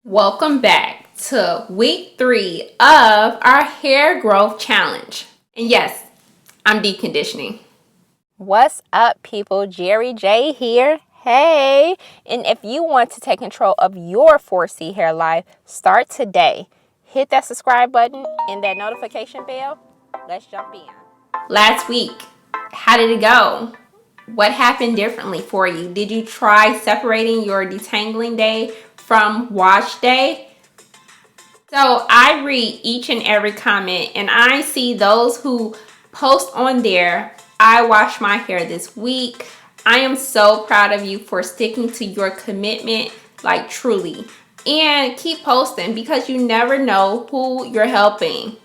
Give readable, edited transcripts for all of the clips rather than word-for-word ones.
Welcome back to week 3 of our hair growth challenge. And yes, I'm deep conditioning. What's up, people? Jheri J here. Hey, and if you want to take control of your 4C hair life, start today. Hit that subscribe button and that notification bell. Let's jump in. Last week, how did it go? What happened differently for you? Did you try separating your detangling day from wash day? So I read each and every comment and I see those who post on there, I wash my hair this week. I am so proud of you for sticking to your commitment, like truly. And keep posting because you never know who you're helping.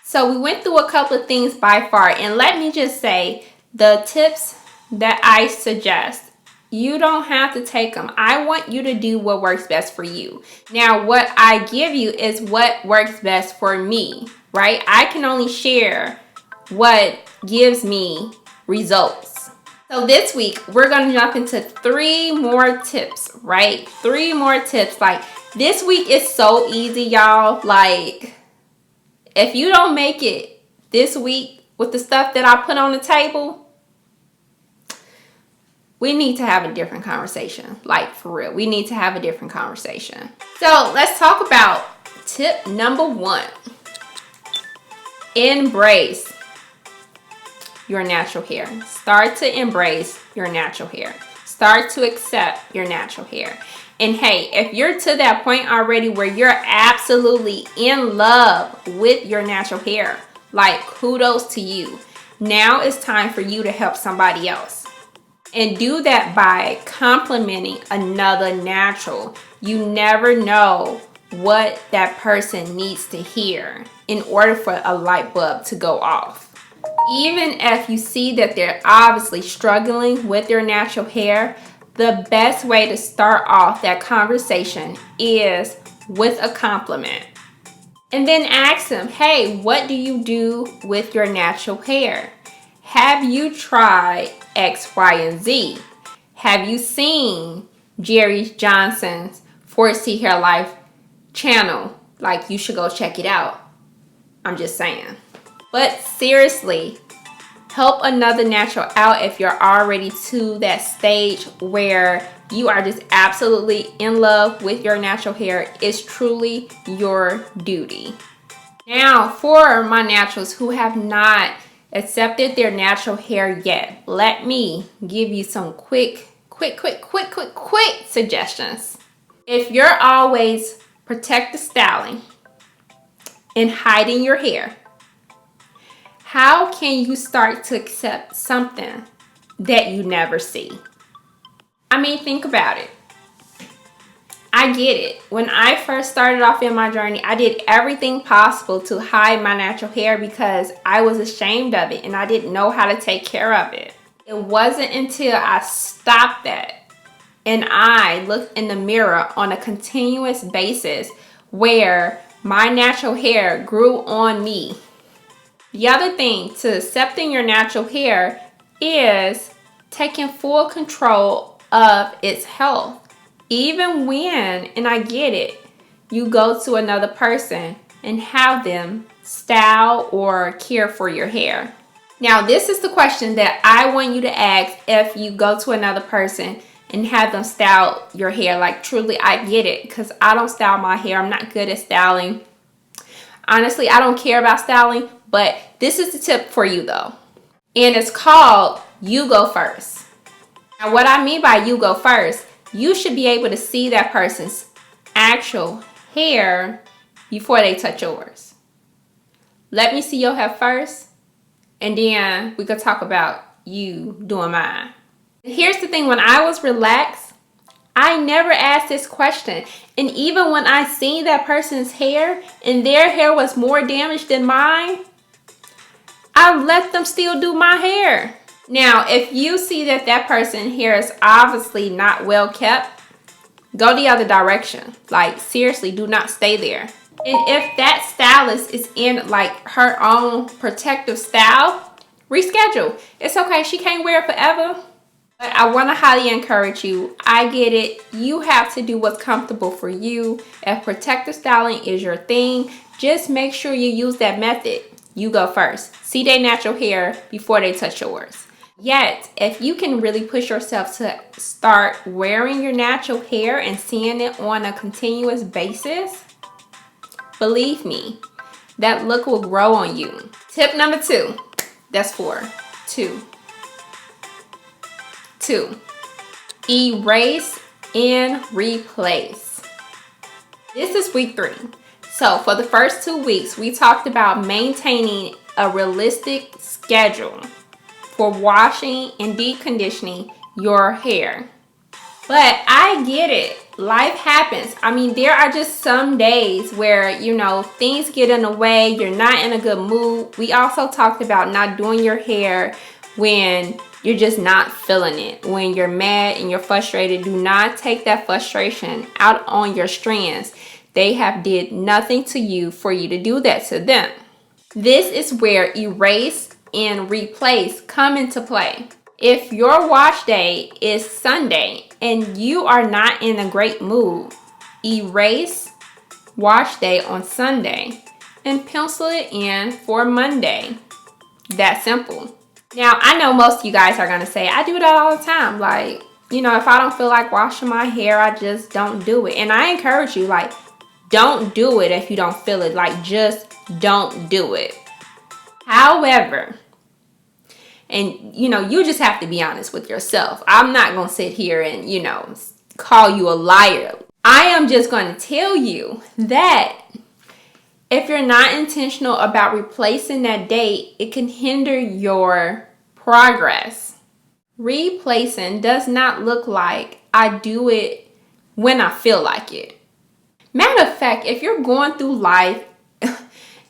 So we went through a couple of things by far, and let me just say the tips that I suggest, you don't have to take them. I want you to do what works best for you. Now, what I give you is what works best for me, right? I can only share what gives me results. So this week, we're going to jump into 3 more tips, right? 3 more tips. Like, this week is so easy, y'all. Like, if you don't make it this week with the stuff that I put on the table, we need to have a different conversation. Like, for real, we need to have a different conversation. So let's talk about tip number 1. Embrace your natural hair. Start to embrace your natural hair. Start to accept your natural hair. And hey, if you're to that point already where you're absolutely in love with your natural hair, like, kudos to you. Now it's time for you to help somebody else. And do that by complimenting another natural. You never know what that person needs to hear in order for a light bulb to go off. Even if you see that they're obviously struggling with their natural hair, the best way to start off that conversation is with a compliment. And then ask them, hey, what do you do with your natural hair? Have you tried X, Y, and Z? Have you seen Jheri Johnson's 4C Hair Life channel? Like, you should go check it out. I'm just saying. But seriously, help another natural out if you're already to that stage where you are just absolutely in love with your natural hair. It's truly your duty. Now, for my naturals who have not accepted their natural hair yet, let me give you some quick suggestions. If you're always protective styling and hiding your hair, how can you start to accept something that you never see? I mean, think about it. I get it. When I first started off in my journey, I did everything possible to hide my natural hair because I was ashamed of it and I didn't know how to take care of it. It wasn't until I stopped that and I looked in the mirror on a continuous basis where my natural hair grew on me. The other thing to accepting your natural hair is taking full control of its health. Even when, and I get it, you go to another person and have them style or care for your hair. Now, this is the question that I want you to ask if you go to another person and have them style your hair. Like, truly, I get it because I don't style my hair. I'm not good at styling. Honestly, I don't care about styling, but this is the tip for you though. And it's called you go first. Now, what I mean by you go first, you should be able to see that person's actual hair before they touch yours. Let me see your hair first, and then we could talk about you doing mine. Here's the thing, when I was relaxed, I never asked this question. And even when I seen that person's hair and their hair was more damaged than mine, I let them still do my hair. Now, if you see that that person's hair is obviously not well kept, go the other direction. Like, seriously, do not stay there. And if that stylist is in like her own protective style, reschedule. It's okay, she can't wear it forever. But I want to highly encourage you. I get it. You have to do what's comfortable for you. If protective styling is your thing, just make sure you use that method. You go first. See their natural hair before they touch yours. Yet, if you can really push yourself to start wearing your natural hair and seeing it on a continuous basis, believe me, that look will grow on you. Tip number 2. That's 4. 2. Erase and replace. This is week 3. So for the first 2 weeks, we talked about maintaining a realistic schedule for washing and deep conditioning your hair. But I get it. Life happens. I mean, there are just some days where, things get in the way. You're not in a good mood. We also talked about not doing your hair when you're just not feeling it. When you're mad and you're frustrated, do not take that frustration out on your strands. They have did nothing to you for you to do that to them. This is where erase and replace come into play. If your wash day is Sunday and you are not in a great mood, erase wash day on Sunday and pencil it in for Monday. That simple. Now, I know most of you guys are going to say, I do that all the time. Like, if I don't feel like washing my hair, I just don't do it. And I encourage you, don't do it if you don't feel it. Just don't do it. However, and you just have to be honest with yourself. I'm not going to sit here and, call you a liar. I am just going to tell you that if you're not intentional about replacing that date, it can hinder your progress. Replacing does not look like I do it when I feel like it. Matter of fact, if you're going through life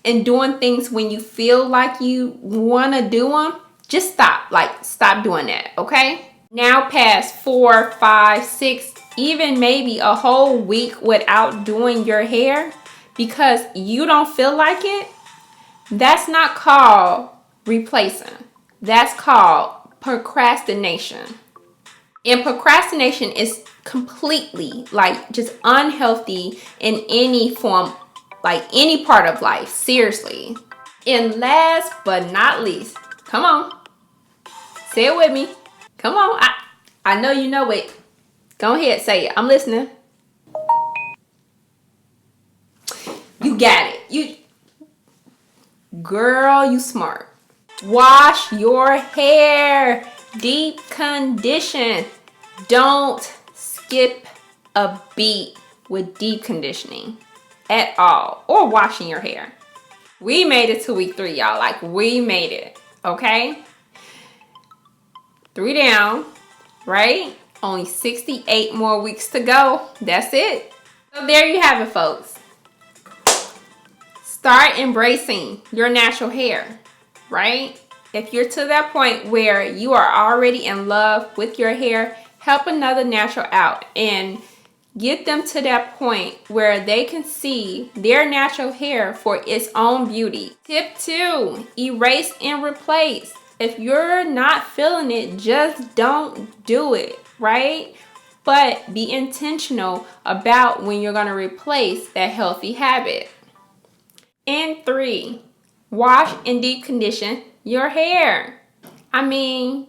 and doing things when you feel like you want to do them, just stop. Stop doing that, okay? Now past 4, 5, 6, even maybe a whole week without doing your hair because you don't feel like it, that's not called replacing. That's called procrastination. And procrastination is completely just unhealthy in any form, any part of life, seriously. And last but not least, come on, say it with me. Come on, I know you know it. Go ahead, say it. I'm listening. You got it. Girl, you smart. Wash your hair. Deep condition. Don't skip a beat with deep conditioning at all, or washing your hair. We made it to week 3, y'all. We made it, okay? 3 down, right? Only 68 more weeks to go. That's it. So there you have it, folks. Start embracing your natural hair, right? If you're to that point where you are already in love with your hair, help another natural out and get them to that point where they can see their natural hair for its own beauty. Tip 2, erase and replace. If you're not feeling it, just don't do it, right? But be intentional about when you're going to replace that healthy habit. And 3, wash and deep condition your hair. I mean,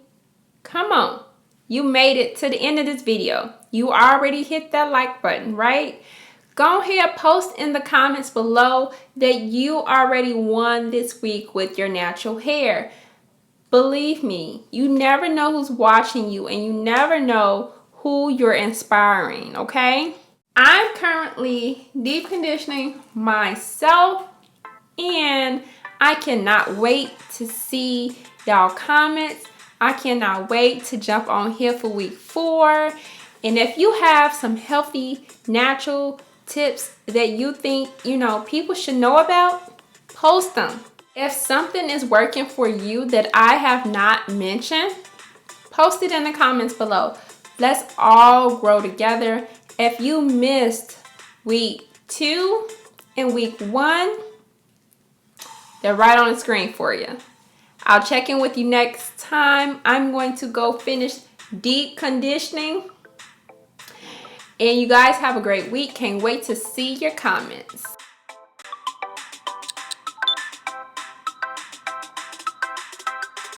come on. You made it to the end of this video. You already hit that like button, right? Go ahead, post in the comments below that you already won this week with your natural hair. Believe me, you never know who's watching you and you never know who you're inspiring, okay? I'm currently deep conditioning myself and I cannot wait to see y'all comments. I cannot wait to jump on here for week 4. And if you have some healthy, natural tips that you think, people should know about, post them. If something is working for you that I have not mentioned, post it in the comments below. Let's all grow together. If you missed week 2 and week 1, they're right on the screen for you. I'll check in with you next time. I'm going to go finish deep conditioning. And you guys have a great week. Can't wait to see your comments.